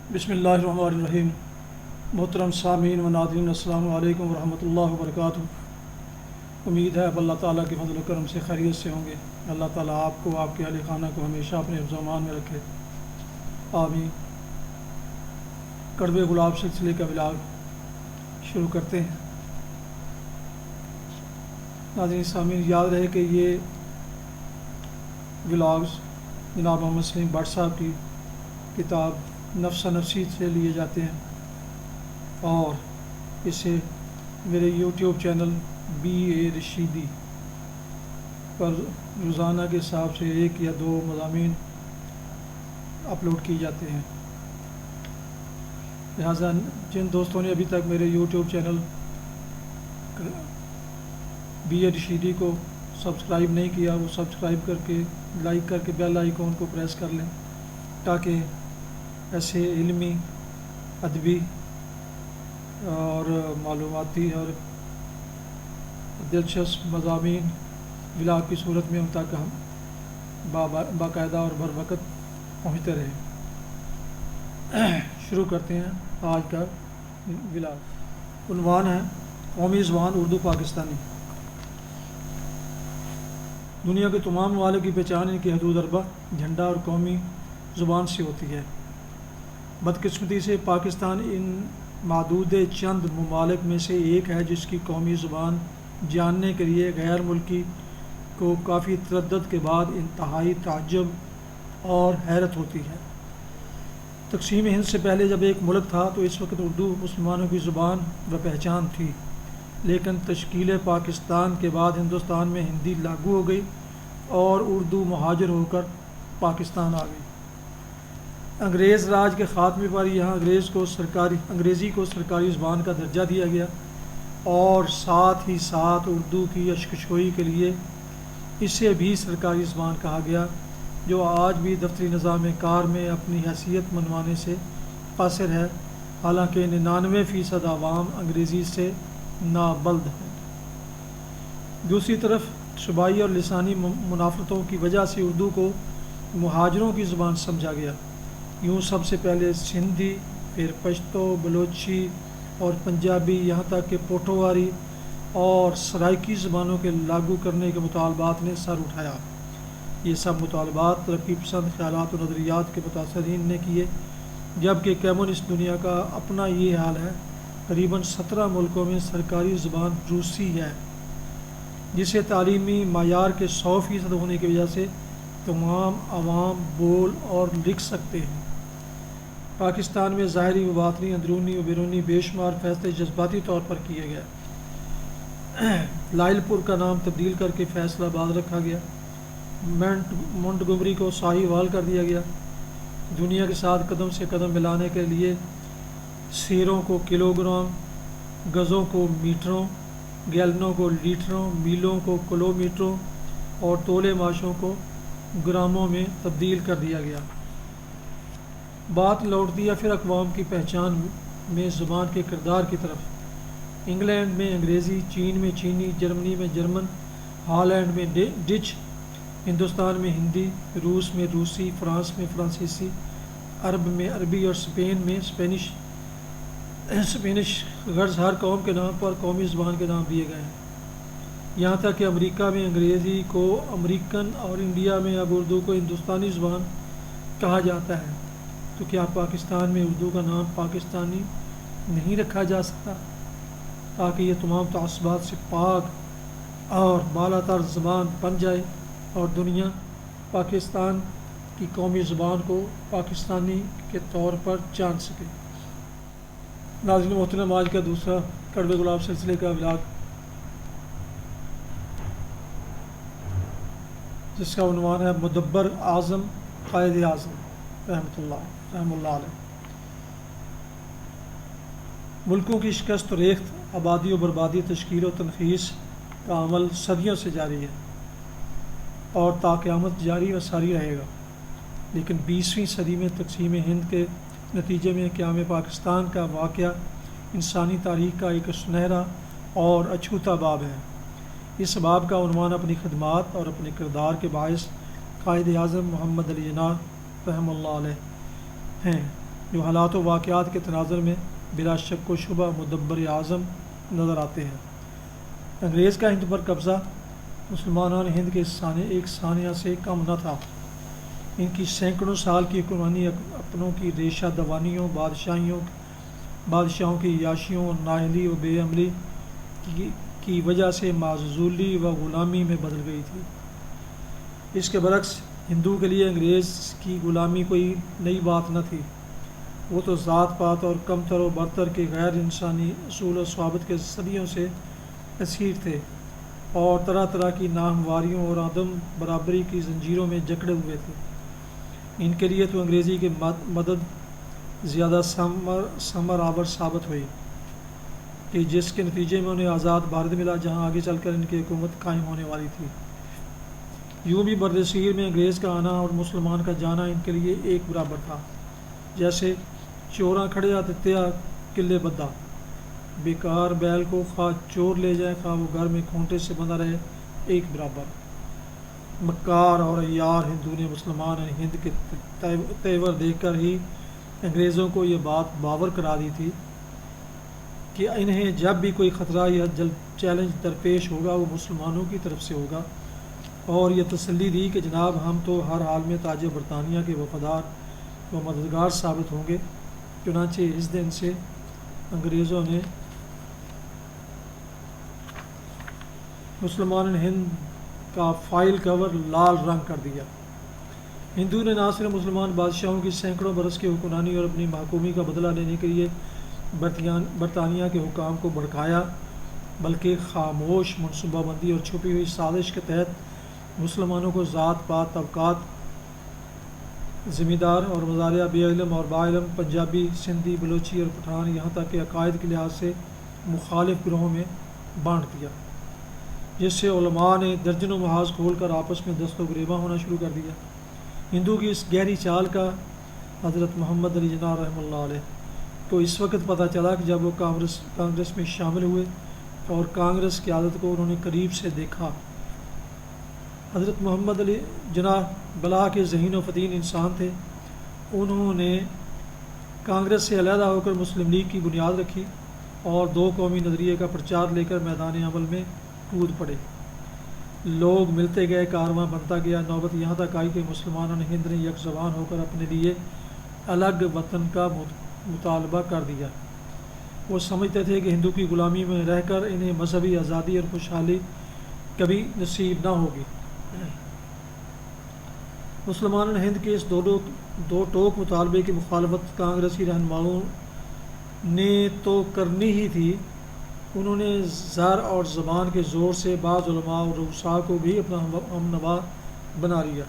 بسم اللہ الرحمن الرحیم۔ محترم سامعین و ناظرین، السلام علیکم ورحمۃ اللہ وبرکاتہ۔ امید ہے اب اللہ تعالیٰ کے فضل و کرم سے خیریت سے ہوں گے۔ اللہ تعالیٰ آپ کو، آپ کے اہل خانہ کو ہمیشہ اپنے حفظ و امان میں رکھے، آمین۔ کڑوے گلاب سلسلے کا ولاگ شروع کرتے ہیں۔ ناظرین سامعین، یاد رہے کہ یہ ولاگز جناب محمد سلیم بٹ صاحب کی کتاب نفس نفسی سے لیے جاتے ہیں، اور اسے میرے یوٹیوب چینل BA رشیدی پر روزانہ کے حساب سے 1 یا 2 مضامین اپلوڈ کی جاتے ہیں۔ لہٰذا جن دوستوں نے ابھی تک میرے یوٹیوب چینل BA رشیدی کو سبسکرائب نہیں کیا، وہ سبسکرائب کر کے، لائک کر کے بیل آئیکن کو پریس کر لیں، تاکہ ایسے علمی، ادبی اور معلوماتی اور دلچسپ مضامین ولاگ کی صورت میں ان تک ہم باقاعدہ اور بر وقت پہنچتے رہیں۔ شروع کرتے ہیں آج کا ولاگ۔ عنوان ہے قومی زبان اردو پاکستانی۔ دنیا کے تمام ممالک کی پہچان ان کی حدود اربع، جھنڈا اور قومی زبان سے ہوتی ہے۔ بدقسمتی سے پاکستان ان معدود چند ممالک میں سے ایک ہے جس کی قومی زبان جاننے کے لیے غیر ملکی کو کافی تردد کے بعد انتہائی تعجب اور حیرت ہوتی ہے۔ تقسیم ہند سے پہلے جب ایک ملک تھا تو اس وقت اردو مسلمانوں کی زبان و پہچان تھی، لیکن تشکیل پاکستان کے بعد ہندوستان میں ہندی لاگو ہو گئی اور اردو مہاجر ہو کر پاکستان آ گئی۔ انگریز راج کے خاتمے پر یہاں انگریزی کو سرکاری زبان کا درجہ دیا گیا، اور ساتھ ہی ساتھ اردو کی اشکشوئی کے لیے اسے بھی سرکاری زبان کہا گیا، جو آج بھی دفتری نظام کار میں اپنی حیثیت منوانے سے قاصر ہے، حالانکہ 99% عوام انگریزی سے نابلد ہیں۔ دوسری طرف صوبائی اور لسانی منافرتوں کی وجہ سے اردو کو مہاجروں کی زبان سمجھا گیا۔ یوں سب سے پہلے سندھی، پھر پشتو، بلوچی اور پنجابی، یہاں تک کہ پوٹھواری اور سرائکی زبانوں کے لاگو کرنے کے مطالبات نے سر اٹھایا۔ یہ سب مطالبات ترقی پسند خیالات و نظریات کے متاثرین نے کیے، جبکہ کمیونسٹ دنیا کا اپنا یہ حال ہے۔ تقریباً 17 ملکوں میں سرکاری زبان روسی ہے، جسے تعلیمی معیار کے 100% ہونے کی وجہ سے تمام عوام بول اور لکھ سکتے ہیں۔ پاکستان میں ظاہری و باطنی، اندرونی و بیرونی بے شمار فیصلے جذباتی طور پر کیے گئے۔ لائل پور کا نام تبدیل کر کے فیصل آباد رکھا گیا۔ مونٹگومری کو ساہی وال کر دیا گیا۔ دنیا کے ساتھ قدم سے قدم ملانے کے لیے سیروں کو کلو گرام، گزوں کو میٹروں، گیلنوں کو لیٹروں، میلوں کو کلو میٹروں اور تولے ماشوں کو گراموں میں تبدیل کر دیا گیا۔ بات لوٹتی ہے پھر اقوام کی پہچان میں زبان کے کردار کی طرف۔ انگلینڈ میں انگریزی، چین میں چینی، جرمنی میں جرمن، ہالینڈ میں ڈچ، ہندوستان میں ہندی، روس میں روسی، فرانس میں فرانسیسی، عرب میں عربی اور اسپین میں اسپینش۔ غرض ہر قوم کے نام پر قومی زبان کے نام دیے گئے ہیں، یہاں تک کہ امریکہ میں انگریزی کو امریکن اور انڈیا میں اب اردو کو ہندوستانی زبان کہا جاتا ہے۔ تو کیا پاکستان میں اردو کا نام پاکستانی نہیں رکھا جا سکتا، تاکہ یہ تمام تعصبات سے پاک اور بالا تر زبان بن جائے اور دنیا پاکستان کی قومی زبان کو پاکستانی کے طور پر جان سکے؟ ناظرین محترم، آج کا دوسرا کڑوے گلاب سلسلے کا ولاگ، جس کا عنوان ہے مدبر اعظم قائد اعظم رحمۃ اللہ علیہ۔ ملکوں کی شکست و ریخت، آبادی و بربادی، تشکیل و تنخیص کا عمل صدیوں سے جاری ہے اور تا قیامت جاری و ساری رہے گا، لیکن 20ویں صدی میں تقسیم ہند کے نتیجے میں قیام پاکستان کا واقعہ انسانی تاریخ کا ایک سنہرا اور اچھوتا باب ہے۔ اس باب کا عنوان اپنی خدمات اور اپنے کردار کے باعث قائد اعظم محمد علی جناح رحمہ اللہ علیہ ہیں۔ جو حالات و واقعات کے تناظر میں بلا شک و شبہ مدبر اعظم نظر آتے ہیں۔ انگریز کا ہند پر قبضہ مسلمانان ہند کے ایک ثانیہ سے کم نہ تھا۔ ان کی سینکڑوں سال کی حکمرانی اپنوں کی ریشہ دوانیوں، بادشاہوں کی عیاشیوں اور نااہلی و بے عملی کی وجہ سے معزولی و غلامی میں بدل گئی تھی۔ اس کے برعکس ہندو کے لیے انگریز کی غلامی کوئی نئی بات نہ تھی۔ وہ تو ذات پات اور کمتر و برتر کے غیر انسانی اصول و ثوابت کے صدیوں سے اسیر تھے اور طرح طرح کی ناہمواریوں اور عدم برابری کی زنجیروں میں جکڑے ہوئے تھے۔ ان کے لیے تو انگریزی کی مدد زیادہ ثمر آور ثابت ہوئی کہ جس کے نتیجے میں انہیں آزاد بھارت ملا، جہاں آگے چل کر ان کی حکومت قائم ہونے والی تھی۔ یوں بھی برصغیر میں انگریز کا آنا اور مسلمان کا جانا ان کے لیے ایک برابر تھا، جیسے چوراں کھڑے آدتیا قلعے بدہ۔ بیکار بیل کو خواہ چور لے جائیں، خواہ وہ گھر میں کھونٹے سے بندھا رہے، ایک برابر۔ مکار اور عیار ہندو نے مسلمان ہند کے تیور دیکھ کر ہی انگریزوں کو یہ بات باور کرا دی تھی کہ انہیں جب بھی کوئی خطرہ یا چیلنج درپیش ہوگا وہ مسلمانوں کی طرف سے ہوگا، اور یہ تسلی دی کہ جناب ہم تو ہر حال میں تاج برطانیہ کے وفادار و مددگار ثابت ہوں گے۔ چنانچہ اس دن سے انگریزوں نے مسلمان ہند کا فائل کور لال رنگ کر دیا۔ ہندو نے نہ صرف مسلمان بادشاہوں کی سینکڑوں برس کی حکمرانی اور اپنی محکومی کا بدلہ لینے کے لیے برطانیہ کے حکام کو بھڑکایا، بلکہ خاموش منصوبہ بندی اور چھپی ہوئی سازش کے تحت مسلمانوں کو ذات پات، طبقات، زمیندار اور مزارع، بے علم اور با علم، پنجابی، سندھی، بلوچی اور پٹھان، یہاں تک کہ عقائد کے لحاظ سے مخالف گروہوں میں بانٹ دیا، جس سے علماء نے درجنوں محاذ کھول کر آپس میں دست و گریباں ہونا شروع کر دیا۔ ہندو کی اس گہری چال کا حضرت محمد علی جناح رحمہ اللہ علیہ کو اس وقت پتہ چلا کہ جب وہ کانگریس میں شامل ہوئے اور کانگریس قیادت کو انہوں نے قریب سے دیکھا۔ حضرت محمد علی جناح بلا کے ذہین و فطین انسان تھے۔ انہوں نے کانگریس سے علیحدہ ہو کر مسلم لیگ کی بنیاد رکھی اور دو قومی نظریے کا پرچار لے کر میدان عمل میں کود پڑے۔ لوگ ملتے گئے، کارواں بنتا گیا، نوبت یہاں تک آئی کہ مسلمان ہند نے یک زبان ہو کر اپنے لیے الگ وطن کا مطالبہ کر دیا۔ وہ سمجھتے تھے کہ ہندو کی غلامی میں رہ کر انہیں مذہبی آزادی اور خوشحالی کبھی نصیب نہ ہوگی۔ مسلمان ہند کے اس دو ٹوک مطالبے کی مخالفت کانگریسی رہنماؤں نے تو کرنی ہی تھی۔ انہوں نے زر اور زبان کے زور سے بعض علماء اور رؤساء کو بھی اپنا ہم نوا بنا لیا،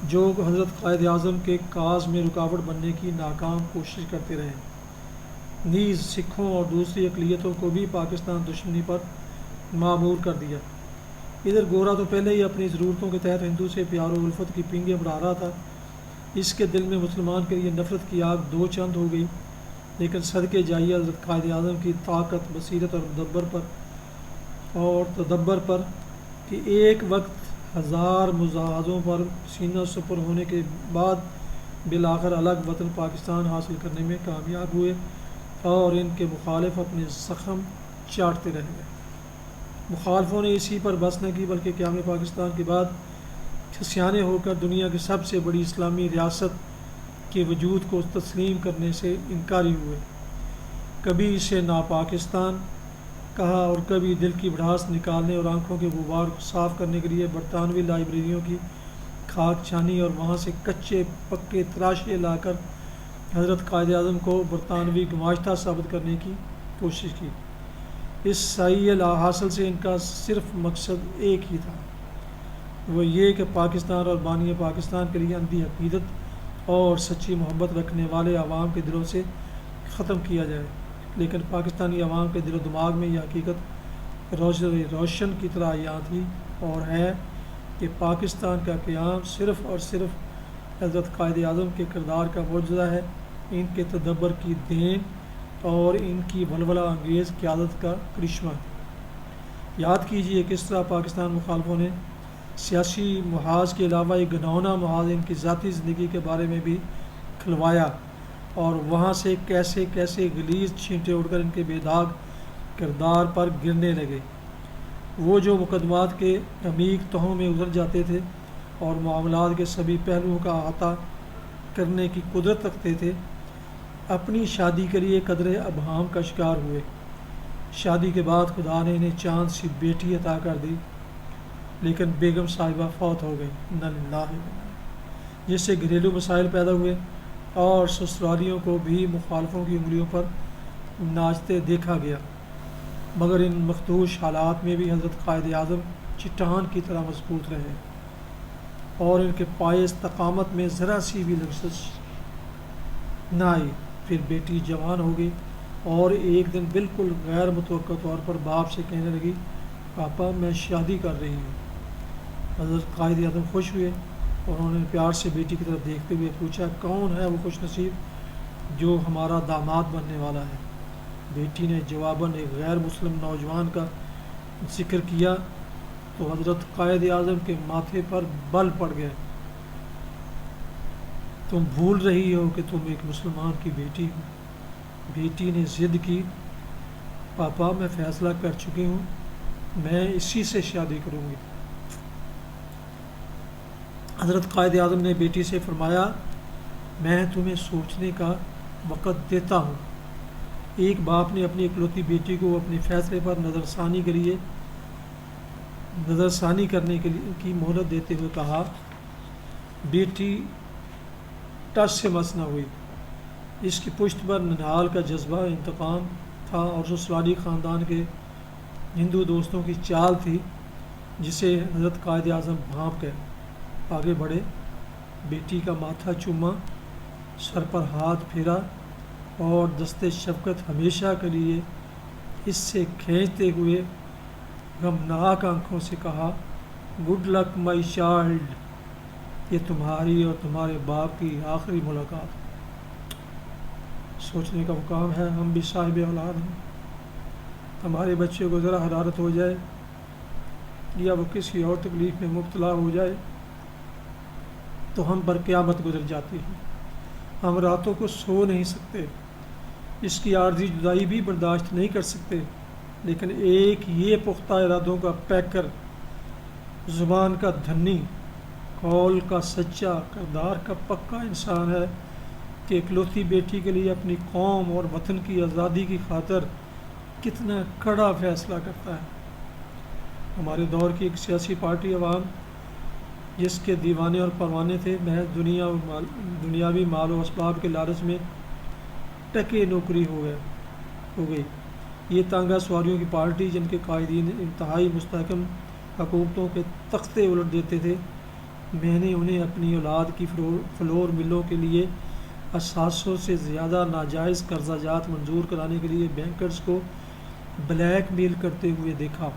جو حضرت قائد اعظم کے کاز میں رکاوٹ بننے کی ناکام کوشش کرتے رہے۔ نیز سکھوں اور دوسری اقلیتوں کو بھی پاکستان دشمنی پر معمور کر دیا۔ ادھر گورا تو پہلے ہی اپنی ضرورتوں کے تحت ہندو سے پیار و الفت کی پنگیں بڑھا رہا تھا، اس کے دل میں مسلمان کے لیے نفرت کی آگ دو چند ہو گئی، لیکن صدقے جائیے حضرت قائد اعظم کی طاقت، بصیرت اور تدبر پر کہ ایک وقت ہزار مجاہدوں پر سینہ سپر ہونے کے بعد بالآخر الگ وطن پاکستان حاصل کرنے میں کامیاب ہوئے اور ان کے مخالف اپنے زخم چاٹتے رہ گئے۔ مخالفوں نے اسی پر بس نہ کی بلکہ قیام پاکستان کے بعد چھسیانے ہو کر دنیا کی سب سے بڑی اسلامی ریاست کے وجود کو تسلیم کرنے سے انکاری ہوئے۔ کبھی اسے ناپاکستان کہا اور کبھی دل کی بھڑاس نکالنے اور آنکھوں کے غبار کو صاف کرنے کے لیے برطانوی لائبریریوں کی کھاک چھانی اور وہاں سے کچے پکے تراشے لا کر حضرت قائد اعظم کو برطانوی گماشتہ ثابت کرنے کی کوشش کی۔ اس سعی حاصل سے ان کا صرف مقصد ایک ہی تھا، وہ یہ کہ پاکستان اور بانی پاکستان کے لیے اندھی عقیدت اور سچی محبت رکھنے والے عوام کے دلوں سے ختم کیا جائے۔ لیکن پاکستانی عوام کے دل و دماغ میں یہ حقیقت روشن کی طرح عیاں تھی اور ہے کہ پاکستان کا قیام صرف اور صرف حضرت قائد اعظم کے کردار کا معجزہ ہے، ان کے تدبر کی دین اور ان کی ولولہ انگیز قیادت کا کرشمہ۔ یاد کیجیے کس طرح پاکستان مخالفوں نے سیاسی محاذ کے علاوہ ایک گھناؤنا محاذ ان کی ذاتی زندگی کے بارے میں بھی کھلوایا اور وہاں سے کیسے کیسے غلیظ چھینٹے اڑ کر ان کے بے داغ کردار پر گرنے لگے۔ وہ جو مقدمات کے عمیق تہوں میں اتر جاتے تھے اور معاملات کے سبھی پہلوؤں کا احاطہ کرنے کی قدرت رکھتے تھے، اپنی شادی کے لیے قدر ابہام کا شکار ہوئے۔ شادی کے بعد خدا نے انہیں چاند سی بیٹی عطا کر دی، لیکن بیگم صاحبہ فوت ہو گئی، انا للہ و انا الیہ، جس سے گھریلو مسائل پیدا ہوئے اور سسرالیوں کو بھی مخالفوں کی انگلیوں پر ناچتے دیکھا گیا۔ مگر ان مخدوش حالات میں بھی حضرت قائد اعظم چٹان کی طرح مضبوط رہے اور ان کے پائے استقامت میں ذرا سی بھی لغزش نہ آئی۔ پھر بیٹی جوان ہو گئی اور ایک دن بالکل غیر متوقع طور پر باپ سے کہنے لگی، پاپا میں شادی کر رہی ہوں۔ حضرت قائد اعظم خوش ہوئے اور انہوں نے پیار سے بیٹی کی طرف دیکھتے ہوئے پوچھا، کون ہے وہ خوش نصیب جو ہمارا داماد بننے والا ہے؟ بیٹی نے جواباً ایک غیر مسلم نوجوان کا ذکر کیا تو حضرت قائد اعظم کے ماتھے پر بل پڑ گئے۔ تم بھول رہی ہو کہ تم ایک مسلمان کی بیٹی ہو۔ بیٹی نے ضد کی، پاپا میں فیصلہ کر چکی ہوں، میں اسی سے شادی کروں گی۔ حضرت قائد اعظم نے بیٹی سے فرمایا، میں تمہیں سوچنے کا وقت دیتا ہوں۔ ایک باپ نے اپنی اکلوتی بیٹی کو اپنے فیصلے پر نظرثانی کرنے کی مہلت دیتے ہوئے کہا۔ بیٹی ٹس سے مس نہ ہوئی۔ اس کی پشت پر ننھال کا جذبہ انتقام تھا اور سسرالی خاندان کے ہندو دوستوں کی چال تھی جسے حضرت قائد اعظم بھانپ گئے۔ آگے بڑھے، بیٹی کا ماتھا چوما، سر پر ہاتھ پھیرا اور دستے شفقت ہمیشہ کے لیے اس سے کھینچتے ہوئے غمناک آنکھوں سے کہا، گڈ لک مائی چائلڈ، یہ تمہاری اور تمہارے باپ کی آخری ملاقات۔ سوچنے کا مقام ہے، ہم بھی صاحب اولاد ہیں۔ ہمارے بچے کو ذرا حرارت ہو جائے یا وہ کسی اور تکلیف میں مبتلا ہو جائے تو ہم پر قیامت گزر جاتی ہے۔ ہم راتوں کو سو نہیں سکتے، اس کی عارضی جدائی بھی برداشت نہیں کر سکتے، لیکن ایک یہ پختہ ارادوں کا پیکر، زبان کا دھنی، قول کا سچا، کردار کا پکا انسان ہے کہ اکلوتی بیٹی کے لیے اپنی قوم اور وطن کی آزادی کی خاطر کتنا کڑا فیصلہ کرتا ہے۔ ہمارے دور کی ایک سیاسی پارٹی عوام جس کے دیوانے اور پروانے تھے، محض دنیاوی مال و اسباب کے لالچ میں ٹکے نوکری ہو گئی۔ یہ تانگہ سواریوں کی پارٹی جن کے قائدین انتہائی مستحکم حکومتوں کے تختے الٹ دیتے تھے، میں نے انہیں اپنی اولاد کی فلور ملوں کے لیے اثاثوں سے زیادہ ناجائز قرضہ جات منظور کرانے کے لیے بینکرز کو بلیک میل کرتے ہوئے دیکھا۔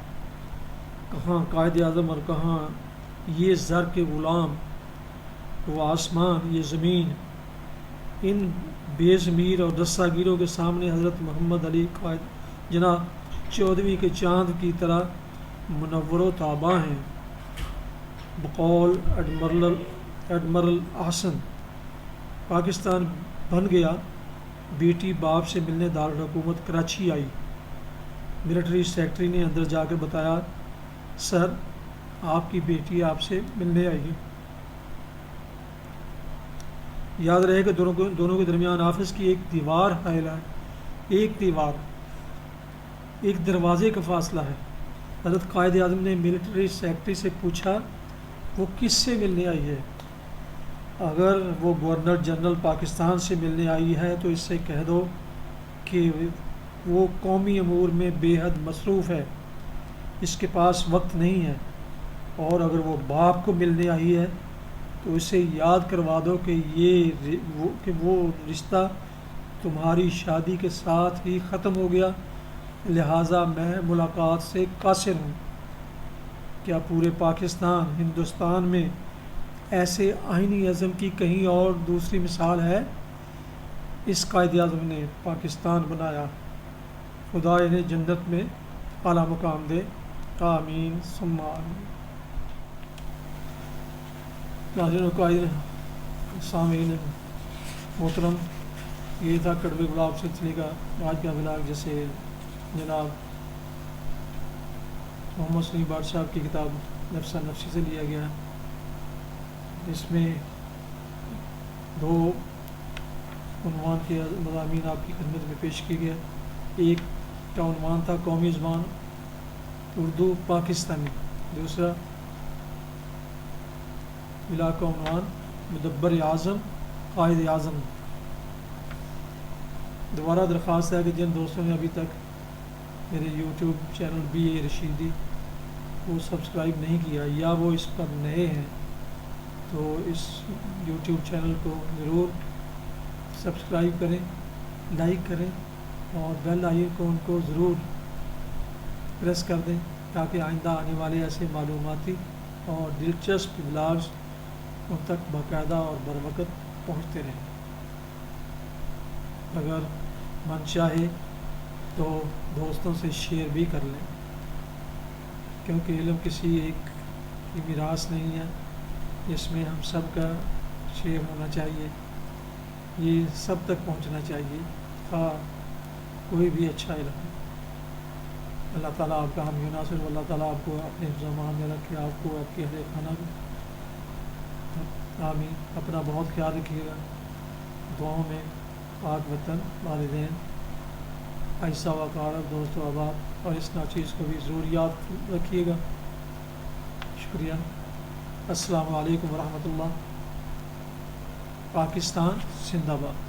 کہاں قائد اعظم اور کہاں یہ زر کے غلام، وہ آسمان، یہ زمین۔ ان بے ضمیر اور رسہ گیروں کے سامنے حضرت محمد علی قائد جناح 14ویں کے چاند کی طرح منور و تاباں ہیں۔ بقول ایڈمرل احسن، پاکستان بن گیا، بیٹی باپ سے ملنے دارالحکومت کراچی آئی۔ ملٹری سیکرٹری نے اندر جا کر بتایا، سر آپ کی بیٹی آپ سے ملنے آئی ہے۔ یاد رہے کہ دونوں کے درمیان آفس کی ایک دیوار حائل ہے، ایک دروازے کا فاصلہ ہے۔ حضرت قائد اعظم نے ملٹری سیکرٹری سے پوچھا، وہ کس سے ملنے آئی ہے؟ اگر وہ گورنر جنرل پاکستان سے ملنے آئی ہے تو اس سے کہہ دو کہ وہ قومی امور میں بے حد مصروف ہے، اس کے پاس وقت نہیں ہے۔ اور اگر وہ باپ کو ملنے آئی ہے تو اسے یاد کروا دو کہ وہ رشتہ تمہاری شادی کے ساتھ ہی ختم ہو گیا، لہٰذا میں ملاقات سے قاصر ہوں۔ کیا پورے پاکستان، ہندوستان میں ایسے آئینی عزم کی کہیں اور دوسری مثال ہے؟ اس قائد اعظم نے پاکستان بنایا، خدا انہیں جنت میں اعلیٰ مقام دے، آمین ثم آمین۔ ناظرین و قائدین، سامعین محترم، یہ تھا کڑوے گلاب سلسلے کا آج کا ولاگ، جیسے جناب محمد سلیم بٹ صاحب کی کتاب نفس نفسی سے لیا گیا. اس میں 2 عنوان کے مضامین آپ کی خدمت میں پیش کی گیا. ایک کا عنوان تھا قومی زبان اردو پاکستانی، دوسرا ولاگ کا عنوان مدبر اعظم قائد اعظم. دوبارہ درخواست ہے کہ جن دوستوں نے ابھی تک میرے یوٹیوب چینل BA رشیدی کو سبسکرائب نہیں کیا یا وہ اس پر نئے ہیں تو اس یوٹیوب چینل کو ضرور سبسکرائب کریں، لائک کریں اور بیل آئیکن کو ضرور پریس کر دیں تاکہ آئندہ آنے والے ایسے معلوماتی اور دلچسپ ولاگز ان تک باقاعدہ اور بروقت پہنچتے رہیں. اگر من چاہے تو دوستوں سے شیئر بھی کر لیں، کیونکہ علم کسی ایک کی میراث نہیں ہے، اس میں ہم سب کا شیئر ہونا چاہیے، یہ سب تک پہنچنا چاہیے کوئی بھی اچھا علم ہے. اللہ تعالیٰ آپ کا حامی ناصر، اللہ تعالیٰ آپ کو اپنے حفظ و امان میں رکھے، آپ کو آپ کے اہل خانہ بھی. آمین. اپنا بہت خیال رکھیے گا، دعاؤں میں پاک وطن، والدین، ایسا وقارب، دوست و احباب اور اس ناچیز کو بھی ضرور یاد رکھیے گا. شکریہ. السلام علیکم ورحمۃ اللہ. پاکستان زندہ باد.